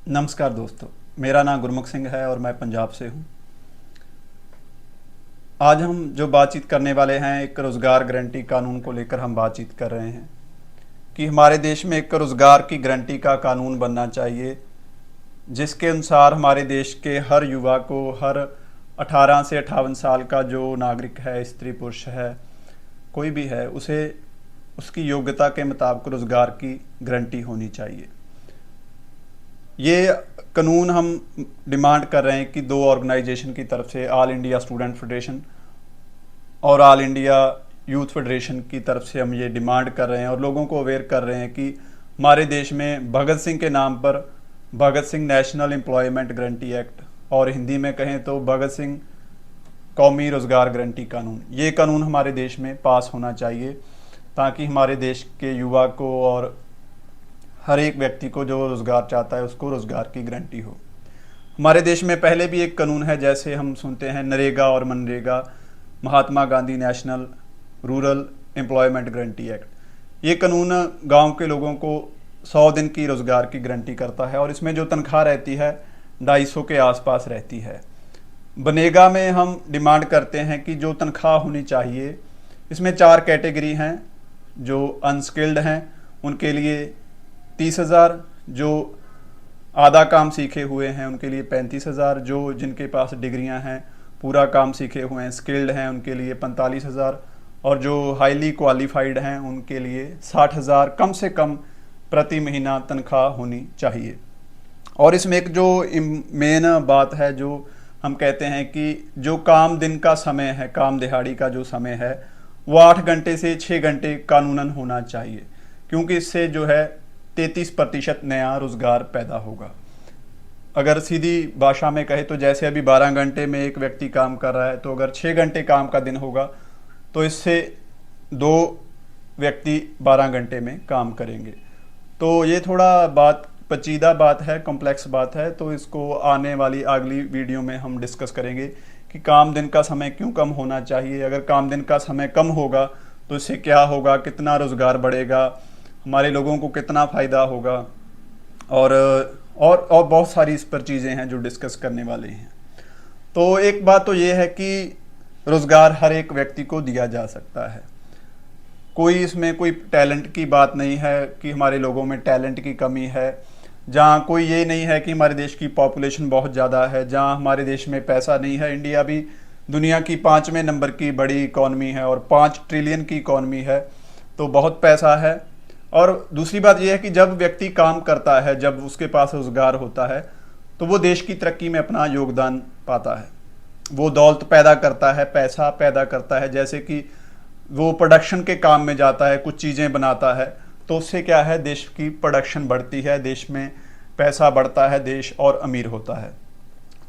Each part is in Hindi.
नमस्कार दोस्तों, मेरा नाम गुरमुख सिंह है और मैं पंजाब से हूँ। आज हम जो बातचीत करने वाले हैं, एक रोज़गार गारंटी कानून को लेकर हम बातचीत कर रहे हैं कि हमारे देश में एक रोज़गार की गारंटी का कानून बनना चाहिए, जिसके अनुसार हमारे देश के हर युवा को, हर 18 से 58 साल का जो नागरिक है, स्त्री पुरुष है, कोई भी है, उसे उसकी योग्यता के मुताबिक रोज़गार की गारंटी होनी चाहिए। ये कानून हम डिमांड कर रहे हैं कि दो ऑर्गेनाइजेशन की तरफ से, ऑल इंडिया स्टूडेंट फेडरेशन और ऑल इंडिया यूथ फेडरेशन की तरफ से हम ये डिमांड कर रहे हैं और लोगों को अवेयर कर रहे हैं कि हमारे देश में भगत सिंह के नाम पर Bhagat Singh national employment guarantee act, और हिंदी में कहें तो भगत सिंह कौमी रोज़गार गारंटी कानून, ये कानून हमारे देश में पास होना चाहिए ताकि हमारे देश के युवा को और हर एक व्यक्ति को जो रोज़गार चाहता है उसको रोज़गार की गारंटी हो। हमारे देश में पहले भी एक कानून है, जैसे हम सुनते हैं नरेगा और MNREGA, Mahatma Gandhi national rural employment guarantee act. ये कानून गांव के लोगों को 100 दिन की रोज़गार की गारंटी करता है और इसमें जो तनख्वाह रहती है 250 के आसपास रहती है। बनेगा में हम डिमांड करते हैं कि जो तनख्वाह होनी चाहिए, इसमें 4 कैटेगरी हैं। जो अनस्किल्ड हैं उनके लिए 30,000, जो आधा काम सीखे हुए हैं उनके लिए 35,000, जो जिनके पास डिग्रियां हैं, पूरा काम सीखे हुए हैं, स्किल्ड हैं, उनके लिए 45,000, और जो हाईली क्वालिफाइड हैं उनके लिए 60,000 कम से कम प्रति महीना तनख्वाह होनी चाहिए। और इसमें एक जो मेन बात है, जो हम कहते हैं कि जो काम दिन का समय है, काम दिहाड़ी का जो समय है, वो 8 घंटे से 6 घंटे कानूनन होना चाहिए, क्योंकि इससे जो है 33% नया रोज़गार पैदा होगा। अगर सीधी भाषा में कहे तो जैसे अभी 12 घंटे में एक व्यक्ति काम कर रहा है, तो अगर 6 घंटे काम का दिन होगा तो इससे 2 व्यक्ति 12 घंटे में काम करेंगे। तो ये थोड़ा बात पेचीदा बात है, कॉम्प्लेक्स बात है, तो इसको आने वाली अगली वीडियो में हम डिस्कस करेंगे कि काम दिन का समय क्यों कम होना चाहिए। अगर काम दिन का समय कम होगा तो इससे क्या होगा, कितना रोज़गार बढ़ेगा, हमारे लोगों को कितना फ़ायदा होगा, और बहुत सारी इस पर चीज़ें हैं जो डिस्कस करने वाले हैं। तो एक बात तो ये है कि रोज़गार हर एक व्यक्ति को दिया जा सकता है। कोई इसमें कोई टैलेंट की बात नहीं है कि हमारे लोगों में टैलेंट की कमी है, जहाँ कोई ये नहीं है कि हमारे देश की पॉपुलेशन बहुत ज़्यादा है, जहाँ हमारे देश में पैसा नहीं है। इंडिया भी दुनिया की 5वें नंबर की बड़ी इकॉनमी है और 5 ट्रिलियन की इकॉनमी है, तो बहुत पैसा है। और दूसरी बात यह है कि जब व्यक्ति काम करता है, जब उसके पास रोज़गार होता है, तो वो देश की तरक्की में अपना योगदान पाता है, वो दौलत पैदा करता है, पैसा पैदा करता है। जैसे कि वो प्रोडक्शन के काम में जाता है, कुछ चीज़ें बनाता है, तो उससे क्या है, देश की प्रोडक्शन बढ़ती है, देश में पैसा बढ़ता है, देश और अमीर होता है।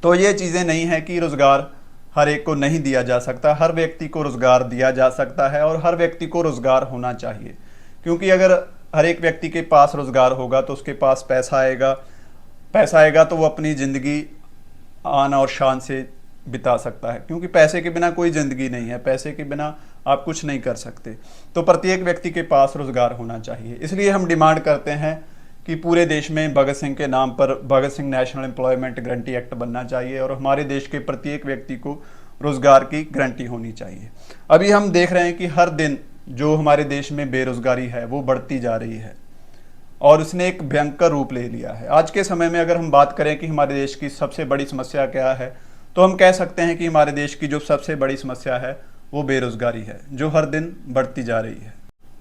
तो ये चीज़ें नहीं है कि रोज़गार हर एक को नहीं दिया जा सकता, हर व्यक्ति को रोज़गार दिया जा सकता है और हर व्यक्ति को रोज़गार होना चाहिए। क्योंकि अगर हर एक व्यक्ति के पास रोज़गार होगा तो उसके पास पैसा आएगा तो वो अपनी ज़िंदगी आन और शान से बिता सकता है, क्योंकि पैसे के बिना कोई ज़िंदगी नहीं है, पैसे के बिना आप कुछ नहीं कर सकते। तो प्रत्येक व्यक्ति के पास रोज़गार होना चाहिए। इसलिए हम डिमांड करते हैं कि पूरे देश में भगत सिंह के नाम पर Bhagat Singh national employment guarantee act बनना चाहिए और हमारे देश के प्रत्येक व्यक्ति को रोज़गार की गारंटी होनी चाहिए। अभी हम देख रहे हैं कि हर दिन जो हमारे देश में बेरोज़गारी है वो बढ़ती जा रही है और उसने एक भयंकर रूप ले लिया है। आज के समय में अगर हम बात करें कि हमारे देश की सबसे बड़ी समस्या क्या है, तो हम कह सकते हैं कि हमारे देश की जो सबसे बड़ी समस्या है वो बेरोज़गारी है, जो हर दिन बढ़ती जा रही है।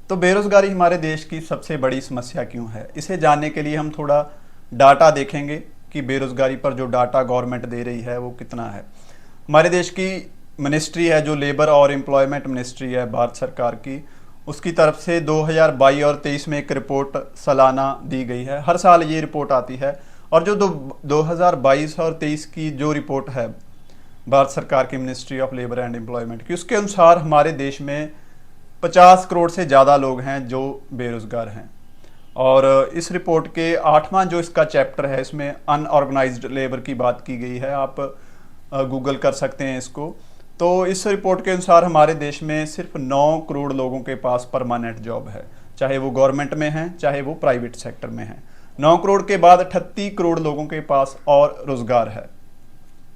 तो बेरोज़गारी हमारे देश की सबसे बड़ी समस्या क्यों है, इसे जानने के लिए हम थोड़ा डाटा देखेंगे कि बेरोज़गारी पर जो डाटा गवर्नमेंट दे रही है वो कितना है। हमारे देश की मिनिस्ट्री है, जो लेबर और एम्प्लॉयमेंट मिनिस्ट्री है भारत सरकार की, उसकी तरफ से 2022 और 23 में एक रिपोर्ट सालाना दी गई है। हर साल ये रिपोर्ट आती है और जो 2022 और 23 की जो रिपोर्ट है भारत सरकार की ministry of labour and employment की, उसके अनुसार हमारे देश में 50 करोड़ से ज़्यादा लोग हैं जो बेरोज़गार हैं। और इस रिपोर्ट के 8वां जो इसका चैप्टर है, इसमें अनऑर्गेनाइज्ड लेबर की बात की गई है। आप गूगल कर सकते हैं इसको। तो इस रिपोर्ट के अनुसार हमारे देश में सिर्फ 9 करोड़ लोगों के पास परमानेंट जॉब है, चाहे वो गवर्नमेंट में है चाहे वो प्राइवेट सेक्टर में है। 9 करोड़ के बाद 38 करोड़ लोगों के पास और रोजगार है।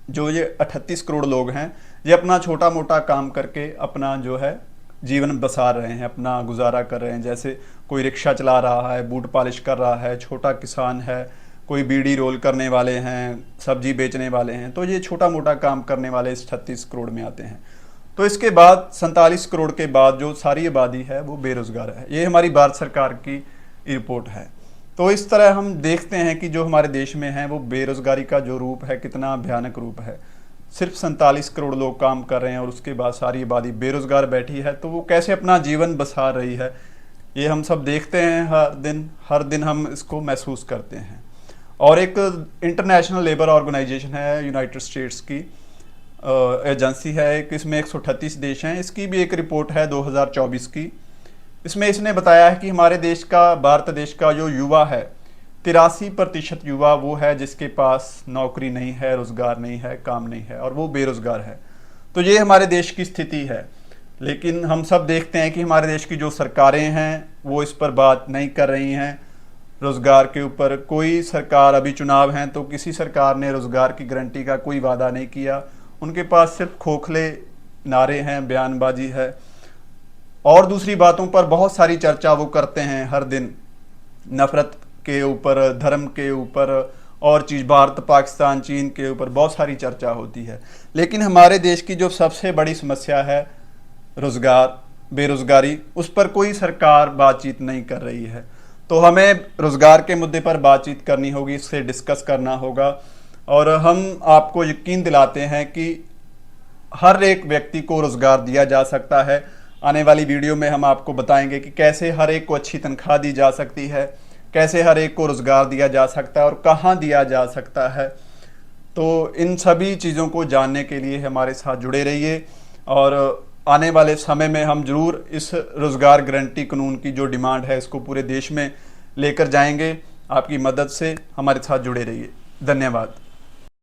जो ये 38 करोड़ लोग हैं, ये अपना छोटा मोटा काम करके अपना जो है जीवन बसा रहे हैं, अपना गुजारा कर रहे हैं। जैसे कोई रिक्शा चला रहा है, बूट पॉलिश कर रहा है, छोटा किसान है, कोई बीड़ी रोल करने वाले हैं, सब्जी बेचने वाले हैं। तो ये छोटा मोटा काम करने वाले इस 36 करोड़ में आते हैं। तो इसके बाद 47 करोड़ के बाद जो सारी आबादी है वो बेरोजगार है। ये हमारी भारत सरकार की रिपोर्ट है। तो इस तरह हम देखते हैं कि जो हमारे देश में है वो बेरोजगारी का जो रूप है कितना भयानक रूप है। सिर्फ 47 करोड़ लोग काम कर रहे हैं और उसके बाद सारी आबादी बेरोजगार बैठी है। तो वो कैसे अपना जीवन बसा रही है, ये हम सब देखते हैं हर दिन हम इसको महसूस करते हैं। और एक इंटरनेशनल लेबर ऑर्गेनाइजेशन है, यूनाइटेड स्टेट्स की एजेंसी है, एक इसमें 138 देश हैं। इसकी भी एक रिपोर्ट है 2024 की। इसमें इसने बताया है कि हमारे देश का, भारत देश का जो युवा है, 83% युवा वो है जिसके पास नौकरी नहीं है, रोजगार नहीं है, काम नहीं है और वो बेरोजगार है। तो ये हमारे देश की स्थिति है। लेकिन हम सब देखते हैं कि हमारे देश की जो सरकारें हैं वो इस पर बात नहीं कर रही हैं। रोजगार के ऊपर कोई सरकार, अभी चुनाव हैं तो किसी सरकार ने रोजगार की गारंटी का कोई वादा नहीं किया। उनके पास सिर्फ खोखले नारे हैं, बयानबाजी है और दूसरी बातों पर बहुत सारी चर्चा वो करते हैं हर दिन, नफरत के ऊपर, धर्म के ऊपर और चीज़, भारत पाकिस्तान चीन के ऊपर बहुत सारी चर्चा होती है। लेकिन हमारे देश की जो सबसे बड़ी समस्या है रोजगार, बेरोजगारी, उस पर कोई सरकार बातचीत नहीं कर रही है। तो हमें रोजगार के मुद्दे पर बातचीत करनी होगी, इससे डिस्कस करना होगा। और हम आपको यकीन दिलाते हैं कि हर एक व्यक्ति को रोजगार दिया जा सकता है। आने वाली वीडियो में हम आपको बताएंगे कि कैसे हर एक को अच्छी तनख्वाह दी जा सकती है, कैसे हर एक को रोजगार दिया जा सकता है और कहाँ दिया जा सकता है। तो इन सभी चीज़ों को जानने के लिए हमारे साथ जुड़े रहिए और आने वाले समय में हम जरूर इस रोजगार गारंटी कानून की जो डिमांड है इसको पूरे देश में लेकर जाएंगे। आपकी मदद से हमारे साथ जुड़े रहिए। धन्यवाद।